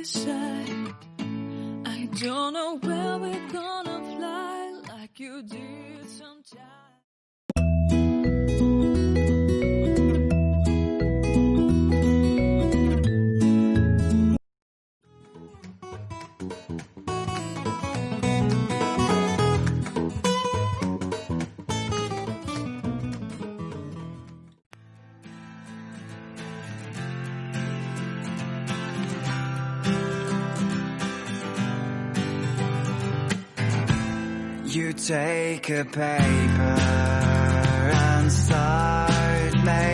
decide. I don't know where we're gonna fly like you did sometimes. You take a paper and start making